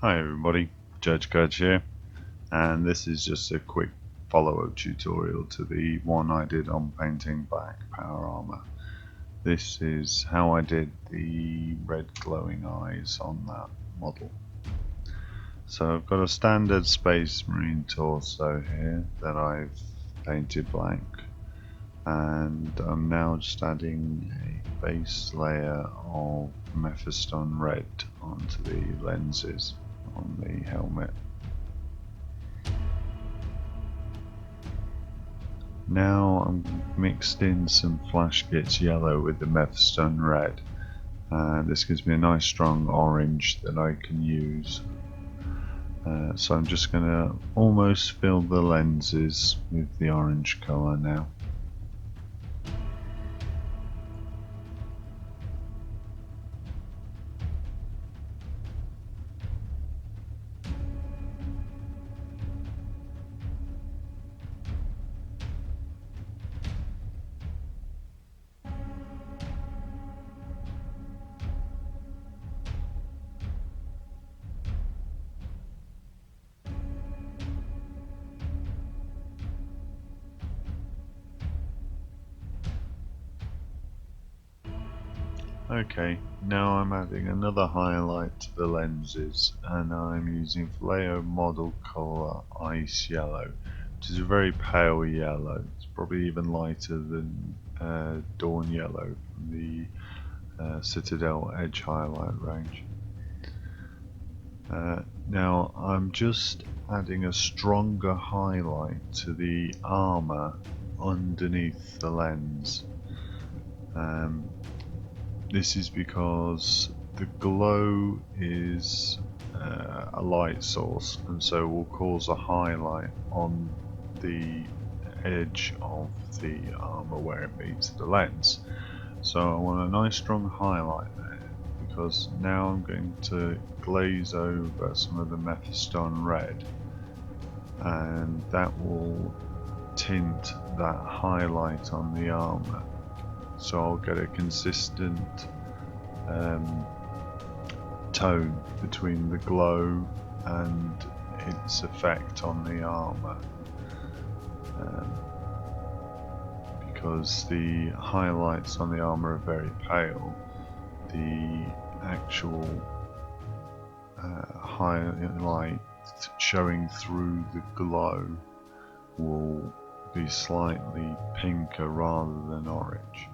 Hi everybody, Judge Gudge here, and this is just a quick follow-up tutorial to the one I did on painting Black Power Armour. This is how I did the red glowing eyes on that model. So I've got a standard Space Marine torso here that I've painted black, and I'm now just adding a base layer of Mephiston red onto the lenses on the helmet. Now I'm mixed in some Flash Gits yellow with the Mephiston red, and this gives me a nice strong orange that I can use. So I'm just going to almost fill the lenses with the orange colour now. Okay, now I'm adding another highlight to the lenses, and I'm using Vallejo model colour Ice Yellow, which is a very pale yellow. It's probably even lighter than Dawn Yellow from the Citadel Edge highlight range. Now I'm just adding a stronger highlight to the armour underneath the lens. This is because the glow is a light source, and so will cause a highlight on the edge of the armour where it meets the lens. So I want a nice strong highlight there, because now I'm going to glaze over some of the Mephiston red, and that will tint that highlight on the armour. So I'll get a consistent tone between the glow and its effect on the armour, because the highlights on the armour are very pale. The actual highlight showing through the glow will be slightly pinker rather than orange.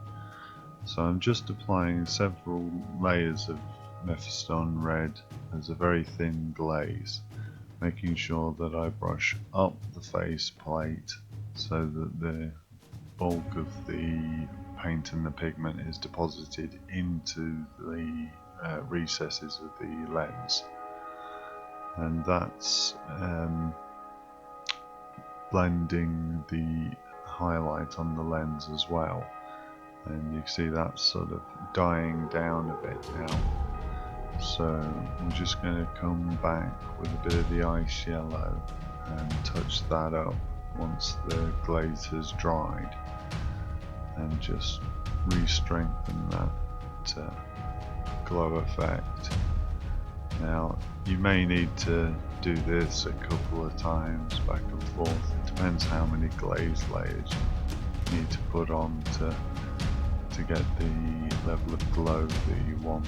So I'm just applying several layers of Mephiston red as a very thin glaze, making sure that I brush up the face plate so that the bulk of the paint and the pigment is deposited into the recesses of the lens, and that's blending the highlight on the lens as well. And you can see that's sort of dying down a bit now. So I'm just going to come back with a bit of the ice yellow and touch that up once the glaze has dried, and just re-strengthen that glow effect. Now you may need to do this a couple of times back and forth. It depends how many glaze layers you need to put on to get the level of glow that you want.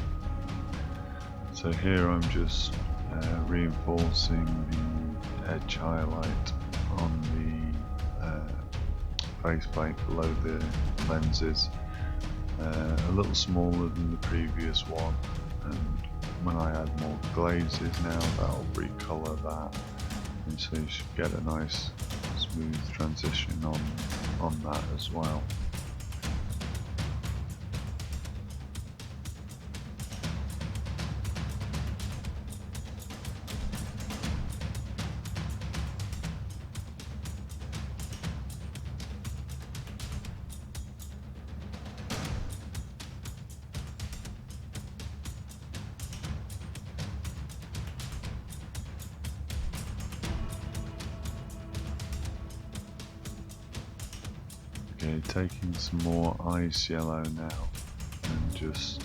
So here I'm just reinforcing the edge highlight on the faceplate below the lenses, a little smaller than the previous one, and when I add more glazes now, that'll recolour that, and so you should get a nice smooth transition on that as well. Okay, taking some more ice yellow now and just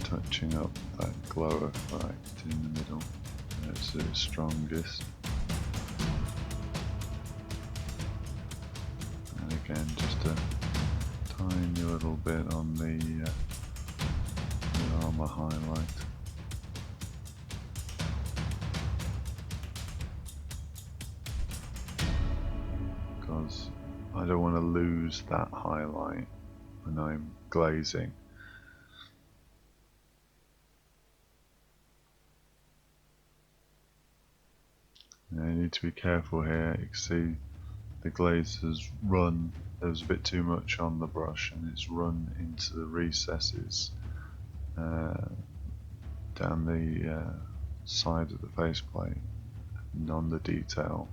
touching up that glow effect in the middle. at its strongest. And again, just a tiny little bit on the armour highlight. Because I don't want to lose that highlight when I'm glazing. Now you need to be careful here. You can see the glaze has run, there was a bit too much on the brush and it's run into the recesses down the side of the faceplate and on the detail,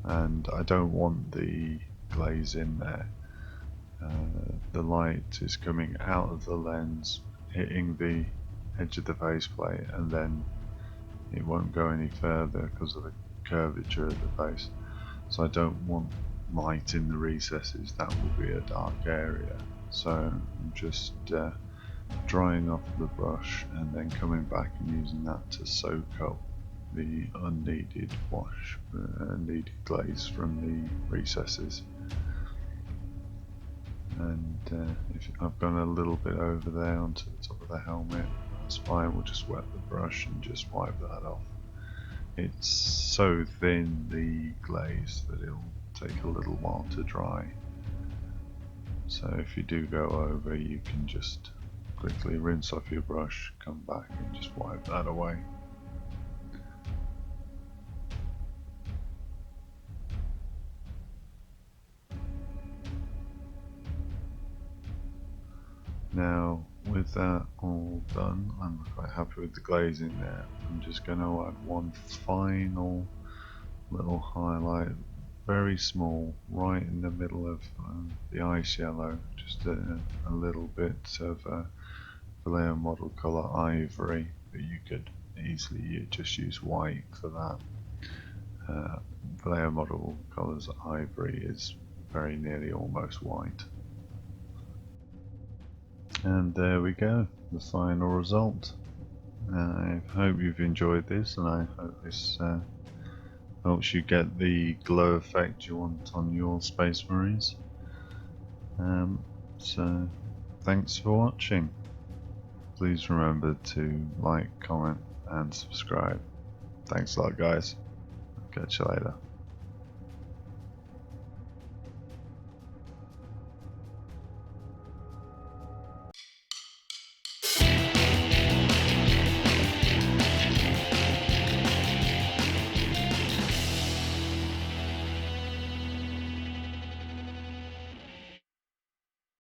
and I don't want the glaze in there. The light is coming out of the lens, hitting the edge of the faceplate, and then it won't go any further because of the curvature of the face. So I don't want light in the recesses, that will be a dark area. So I'm just drying off the brush and then coming back and using that to soak up the unneeded wash, needed glaze from the recesses. And if I've gone a little bit over there onto the top of the helmet, that's fine, we'll just wet the brush and just wipe that off. It's so thin, the glaze, that it'll take a little while to dry. So if you do go over, you can just quickly rinse off your brush, come back and just wipe that away. Now with that all done, I'm quite happy with the glazing there. I'm just going to add one final little highlight, very small, right in the middle of the ice yellow, just a little bit of Vallejo model colour ivory, but you could easily just use white for that. Vallejo model colours ivory is very nearly almost white. And there we go, the final result. I hope you've enjoyed this, and I hope this helps you get the glow effect you want on your Space Marines. So thanks for watching. Please remember to like, comment and subscribe. Thanks a lot guys. Catch you later.